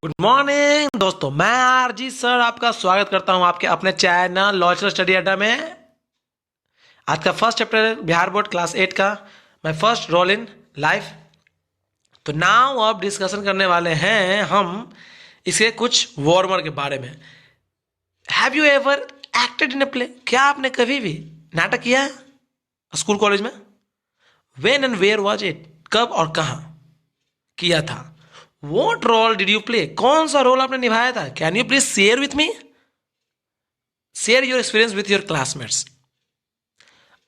Good morning दोस्तों, मैं RG sir आपका स्वागत करता हूं आपके अपने चैनल लॉजिकल स्टडी अड्डा में। आज का first chapter Bihar board class 8 का my first role in life. तो नाउ अब डिस्कशन करने वाले हैं हम इसके कुछ वॉर्मर के बारे में। Have you ever acted in a play? क्या आपने कभी भी नाटक किया है स्कूल कॉलेज में? When and where was it? कब और कहाँ किया था? What role did you play? कौन सा रोल आपने निभाया था? Can you please share with me? Share your experience with your classmates.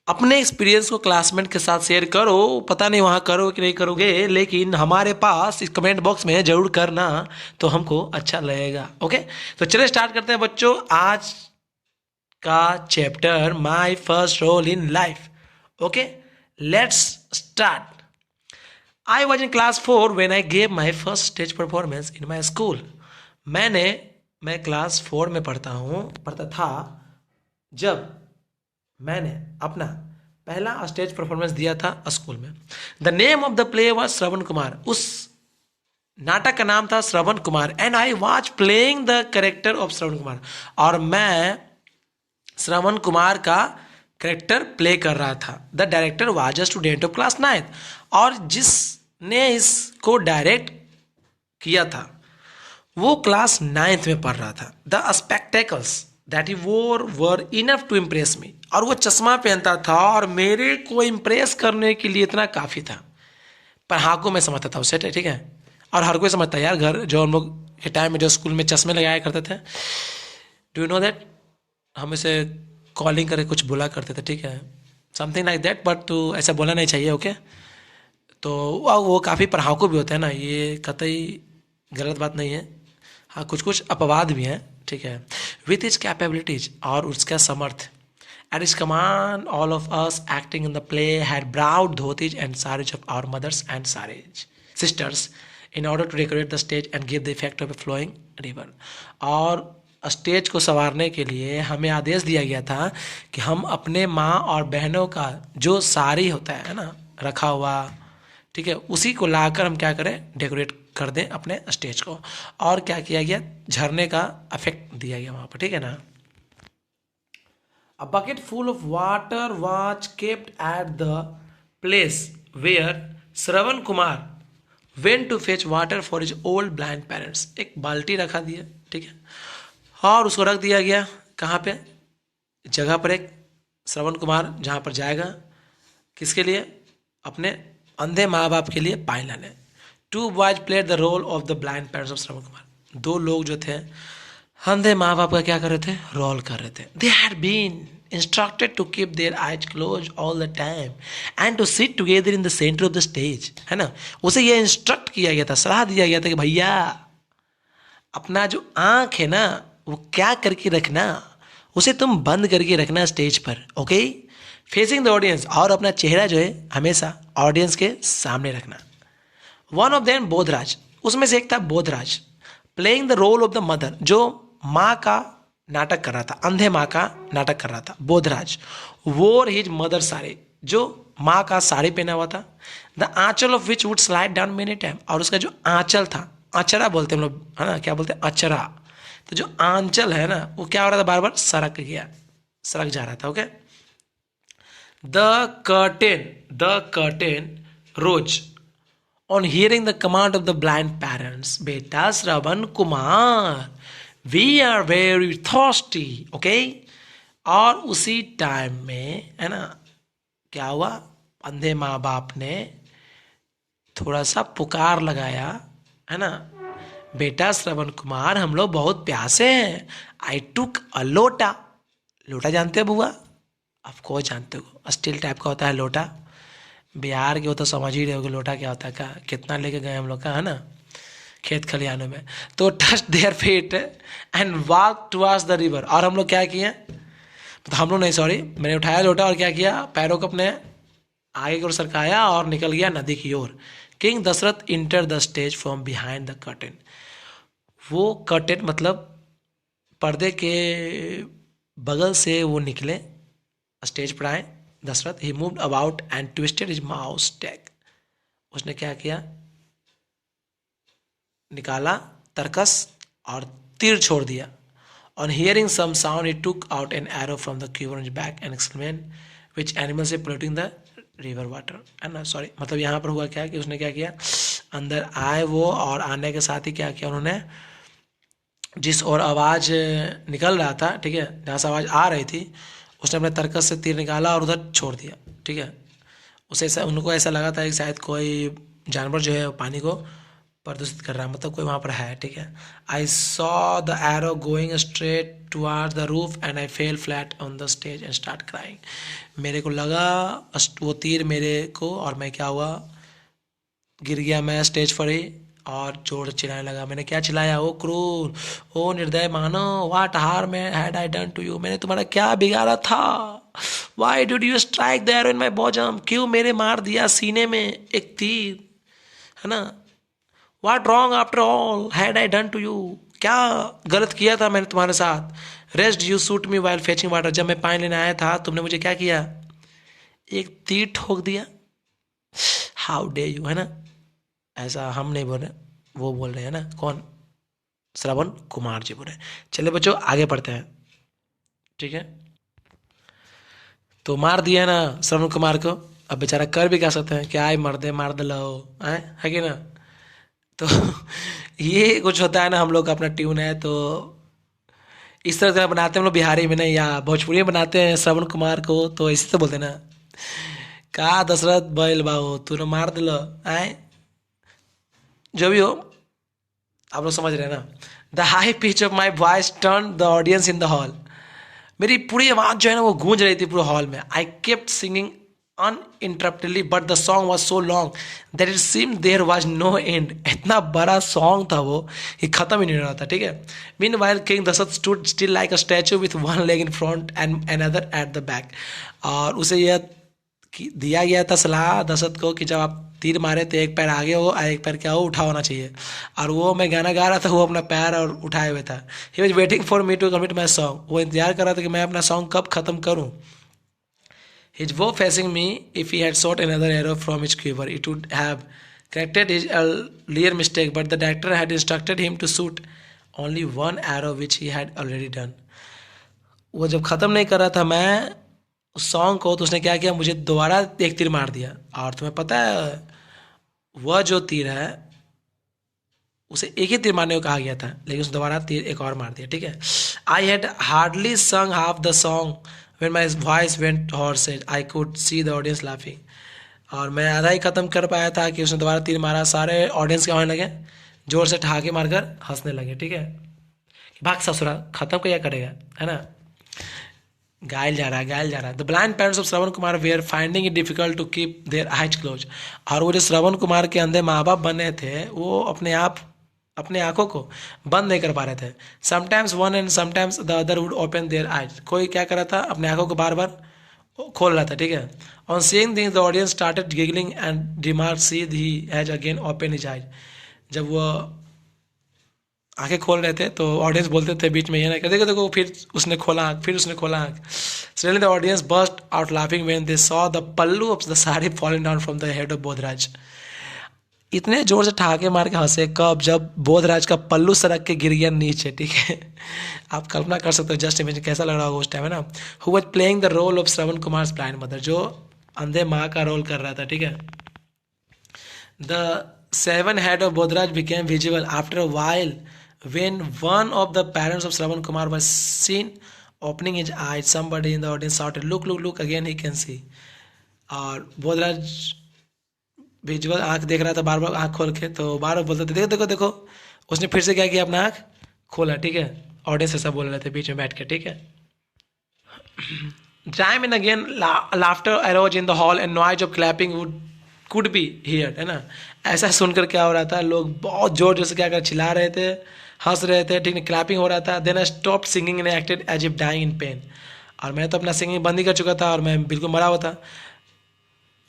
अपने एक्सपीरियंस को क्लासमेट के साथ शेयर करो। पता नहीं वहां करो कि नहीं करोगे, लेकिन हमारे पास इस कमेंट बॉक्स में जरूर करना, तो हमको अच्छा लगेगा। ओके, तो चलिए स्टार्ट करते हैं बच्चों आज का chapter my first role in life. Okay, let's start. I was in class 4 when I gave my first stage performance in my school. मैं क्लास 4 में पढ़ता था जब मैंने अपना पहला स्टेज परफॉर्मेंस दिया था स्कूल में। The name of the play was Shravan Kumar. उस नाटक का नाम था Shravan Kumar and I was playing the character of Shravan Kumar. और मैं श्रवण कुमार का कैरेक्टर प्ले कर रहा था। The director was a student of class 9 और जिसने इसको डायरेक्ट किया था वो क्लास 9th में पढ़ रहा था। The spectacles that he wore were enough to impress me. और वो चश्मा पहनता था और मेरे को इम्प्रेस करने के लिए इतना काफ़ी था। पर हाँ को मैं समझता था उसे, ठीक है, और हर कोई समझता है यार। घर जो हम लोग के टाइम में जो स्कूल में चश्मे लगाया करते थे, डू यू नो दैट, हम इसे कॉलिंग करके कुछ बोला करते थे, ठीक है, समथिंग लाइक दैट, बट तो ऐसा बोलना नहीं चाहिए। ओके, तो वो काफ़ी पढ़ाकू भी होते हैं ना, ये कतई गलत बात नहीं है। हाँ, कुछ कुछ अपवाद भी हैं, ठीक है। विथ इज कैपेबिलिटीज, और उसका समर्थ, at is command all of us acting in the play had brought dhotis and saris of our mothers and saris sisters in order to decorate the stage and give the effect of a flowing river. और stage को संवारने के लिए हमें आदेश दिया गया था कि हम अपने माँ और बहनों का जो साड़ी होता है ना रखा हुआ, ठीक है, उसी को लाकर हम क्या करें, डेकोरेट कर दें अपने स्टेज को। और क्या किया गया, झरने का इफेक्ट दिया गया वहाँ पर, ठीक है ना। A bucket full of water was kept at the place where Shravan Kumar went to fetch water for his old blind parents. एक बाल्टी रखा दिया, ठीक है, और उसको रख दिया गया कहाँ पे, जगह पर, एक श्रवण कुमार जहाँ पर जाएगा किसके लिए, अपने अंधे माँ बाप के लिए पानी लाने। Two boys played the role of the blind parents of Shravan Kumar. दो लोग जो थे अंधे माँ बाप का क्या कर रहे थे, रोल कर रहे थे। They had been instructed to keep their eyes close all the time and to sit together in the centre of the stage, है ना। उसे यह इंस्ट्रक्ट किया गया था, सलाह दिया गया था कि भैया अपना जो आँख है ना वो क्या करके रखना, उसे तुम बंद करके रखना स्टेज पर, ओके, फेसिंग द ऑडियंस, और अपना चेहरा जो है हमेशा ऑडियंस के सामने रखना। वन ऑफ देम बोधराज, उसमें से एक था Bodhraj, playing the role of the mother, जो माँ का नाटक कर रहा था, अंधे माँ का नाटक कर रहा था बोधराज। वोर हिज मदर साड़ी, जो माँ का साड़ी पहना हुआ था। The aanchal of which would slide down many time, और उसका जो आंचल था, अचरा बोलते हैं हम लोग, है ना, क्या बोलते हैं, अचरा। तो जो आंचल है ना वो क्या हो रहा था, बार बार सरक जा रहा था। Okay, the curtain rose on hearing the command of the blind parents, बेटा Shravan Kumar we are very thirsty, okay. और उसी टाइम में, है ना, क्या हुआ, अंधे माँ बाप ने थोड़ा सा पुकार लगाया, है ना, बेटा श्रवण कुमार हम लोग बहुत प्यासे हैं। आई टुक अ लोटा, लोटा जानते हो बुआ, ऑफकोर्स जानते हो, स्टील टाइप का होता है लोटा, बिहार के हो तो समझ ही रहे हो कि लोटा क्या होता है, का कितना लेके गए हम लोग का, है ना, खेत खलिहानों में। तो touch their feet and walk towards the river. और हम लोग क्या किए, तो हम लोग नहीं, सॉरी, मैंने उठाया लोटा और क्या किया, पैरों को अपने आगे की ओर सरकाया और निकल गया नदी की ओर। King Dasharath enter the stage from behind the curtain. वो कर्टेन मतलब पर्दे के बगल से वो निकले, स्टेज पर आए Dasharath. He moved about and twisted his moustache. उसने क्या किया, निकाला तरकस और तीर छोड़ दिया। On hearing some sound he took out an arrow from the quiver on back and exclaimed which animals is polluting the river water, है ना, सॉरी, मतलब यहाँ पर हुआ क्या कि उसने क्या किया, अंदर आए वो, और आने के साथ ही क्या किया उन्होंने, जिस और आवाज़ निकल रहा था, ठीक है, जहाँ से आवाज़ आ रही थी, उसने अपने तरकस से तीर निकाला और उधर छोड़ दिया, ठीक है। उसे ऐसा, उनको ऐसा लगा था कि शायद कोई जानवर जो है पानी को प्रदूषित कर रहा है, मतलब कोई वहाँ पर है, ठीक है। I saw the arrow going straight toward the roof and I fail flat on the stage and start crying. मेरे को लगा वो तीर मेरे को, और मैं क्या हुआ, गिर गया मैं स्टेज पर ही, और जोर से चिल्लाने लगा। मैंने क्या चिल्लाया, ओ क्रूर, ओ निर्दय मानव, what harm had I done to you, मैंने तुम्हारा क्या बिगाड़ा था, why did you strike the arrow in my bottom, क्यों मेरे मार दिया सीने में एक तीर, है ना, what wrong after all had I done to you, क्या गलत किया था मैंने तुम्हारे साथ, rest you shoot me while fetching water, जब मैं पानी लेने आया था तुमने मुझे क्या किया, एक तीर ठोक दिया, हाउ डे यू, है ना, ऐसा हम नहीं बोल रहे, वो बोल रहे हैं ना, कौन, श्रवण कुमार जी बोल रहे हैं। चलिए बच्चों आगे पढ़ते हैं, ठीक है। तो मार दिया ना श्रवण कुमार को, अब बेचारा कर भी क्या सकते हैं, क्या है, मार दे लो, है कि ना। तो ये कुछ होता है ना, हम लोग का अपना ट्यून है, तो इस तरह से बनाते हैं हम लोग बिहारी में नहीं, या भोजपुरी में बनाते हैं श्रवण कुमार को, तो इसी से बोलते हैं ना, का दशरथ बैल बाबू तूने मार दिलो, आए, जो भी हो आप लोग समझ रहे हैं ना। The high pitch of my voice turn the audience in the hall, मेरी पूरी आवाज़ जो है ना वो गूंज रही थी पूरे हॉल में। I kept singing uninterruptedly but the song was so long that it seem there was no end, इतना बड़ा सॉन्ग था वो कि ख़त्म ही नहीं हो रहा था, ठीक है। Meanwhile king Dasharath stood still like a statue with one leg in front and another at the back, और उसे यह दिया गया था सलाह दशरथ को कि जब आप तीर मारे तो एक पैर आगे हो और एक पैर क्या हो, उठा होना चाहिए, और वो मैं गाना गा रहा था, वो अपना पैर और उठाए हुए था। He was waiting for me to commit my song, वो इंतजार कर रहा था कि मैं अपना सॉन्ग कब खत्म करूँ। हिज वो facing me, if he had shot another arrow from his quiver it would have corrected his earlier mistake, but the director had instructed him to shoot only one arrow which he had already done। वो जब ख़त्म नहीं कर रहा था मैं उस song को, तो उसने क्या किया, मुझे दोबारा एक तीर मार दिया, और तुम्हें पता है वह जो तीर है उसे एक ही तीर मारने को कहा गया था, लेकिन उसने दोबारा तीर एक और मार दिया, ठीक है। I had hardly sung half the song when my voice went hoarse I could see the audience laughing, और मैं आधा ही ख़त्म कर पाया था कि उसने दोबारा तीर मारा, सारे ऑडियंस क्या होने लगे, जोर से ठहाके मारकर हंसने लगे, ठीक है। भाग ससुरा, ख़त्म क्या करेगा, है ना, गायल जा रहा है। The blind parents of Shravan Kumar were finding it difficult to keep their eyes close, और वो जो श्रवण कुमार के अंधे माँ बाप बने थे वो अपने आंखों को बंद नहीं कर पा रहे थे। Sometimes one and sometimes the other would open their eyes, कोई क्या कर रहा था, अपने आंखों को बार बार खोल रहा था, ठीक है। On seeing this the audience started giggling and remark see he has again open his eyes, जब वो आंखें खोल रहे थे तो ऑडियंस बोलते थे बीच में, ये ना देखो देखो, फिर उसने खोला आँख, फिर उसने खोला आँख। Suddenly the audience burst out laughing when they saw the pallu of the sari falling down from the head of Bodhraj. इतने जोर से ठहाके मार के हंसे कब, जब बोधराज का पल्लू सरक के गिर गया नीचे, ठीक है। आप कल्पना कर सकते हो, जस्ट इमेजिन कैसा लग रहा होगा उस टाइम, है ना। Who was playing the role of Shravan Kumar blind mother, जो अंधे माँ का रोल कर रहा था, ठीक है। The seven head of Bodhraj became visible after a while when one of the parents of Shravan Kumar was seen opening his eyes, somebody in the audience shouted, look look look again, he can see। और Bodhraj visual आँख देख रहा था बार बार आँख खोल के, तो बार बार बोलते थे देखो देखो देखो, उसने फिर से क्या किया, अपना आँख खोला, ठीक है। ऑडियंस ऐसा बोल रहे थे बीच में बैठ के, ठीक है। Time and again laughter arose in the hall and noise of clapping could be heard, है ना। ऐसा सुनकर क्या हो रहा था, लोग बहुत जोर जोर से क्या कर चिल्ला रहे थे, हंस रहे थे, ठीक है, क्लैपिंग हो रहा था। Then I stop singing and acted as if dying in pain, और मैं तो अपना सिंगिंग बंद ही कर चुका था और मैं बिल्कुल मरा हुआ था।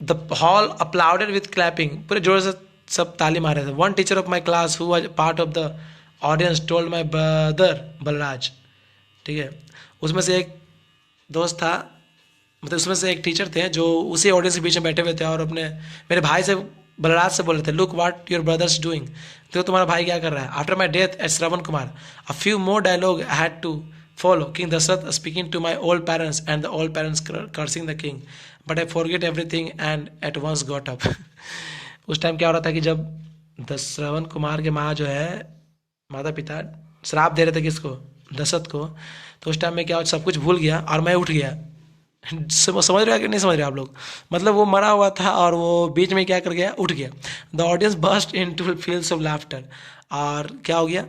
द हॉल अपलाउडेड विथ क्लैपिंग, पूरे जोर से सब ताली मार रहे थे। One teacher of my class who was part of the audience told my brother Balraj, ठीक है, उसमें से एक दोस्त था, मतलब उसमें से एक टीचर थे जो उसी ऑडियंस के बीच में बैठे हुए थे, और अपने मेरे भाई से बलराज से बोल रहे थे, look what your brothers doing, देखो तुम्हारा भाई क्या कर रहा है। After my death at Shravan Kumar a few more dialogue had to follow. King Dasrath speaking to my old parents and the old parents cursing the king. But I forget everything and at once got up. उस time क्या हो रहा था कि जब श्रवण कुमार के माँ जो है, माता पिता श्राप दे रहे थे किसको, दशरथ को, तो उस टाइम में क्या सब कुछ भूल गया और मैं उठ गया। समझ रहे हो कि नहीं समझ रहे आप लोग? मतलब वो मरा हुआ था और वो बीच में क्या कर गया, उठ गया। The audience burst into feels of laughter. और क्या हो गया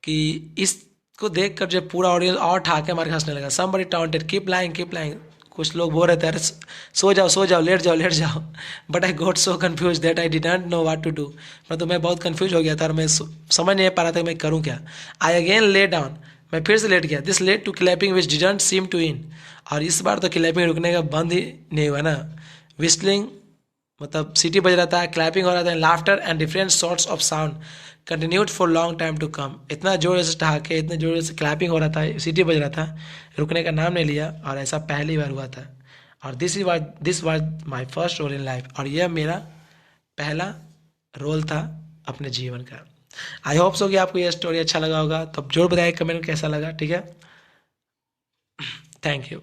कि इसको देखकर जो पूरा ऑडियंस और ठाके मार के हंसने लगा। Somebody taunted keep lying keep lying, कुछ लोग बोल रहे थे अरे सो जाओ लेट जाओ। But I got so confuse that I didn't know what to do. मतलब मैं बहुत कन्फ्यूज हो गया था और मैं समझ नहीं पा रहा था कि मैं करूँ क्या। आई अगेन ले डाउन, मैं फिर से लेट गया। This led to clapping which didn't seem to end, और इस बार तो क्लैपिंग रुकने का बंद ही नहीं हुआ ना। विस्लिंग मतलब सीटी बज रहा था, क्लैपिंग हो रहा था, laughter and different sorts of sound continued for long time to come. इतना जोर से ठहाके, इतने जोर से क्लैपिंग हो रहा था, सीटी बज रहा था, रुकने का नाम नहीं लिया, और ऐसा पहली बार हुआ था। और this was my first role in life, और यह मेरा पहला रोल था अपने जीवन का। आई होप सो कि आपको यह स्टोरी अच्छा लगा होगा, तो जरूर बताइए कमेंट में कैसा लगा। ठीक है, थैंक यू।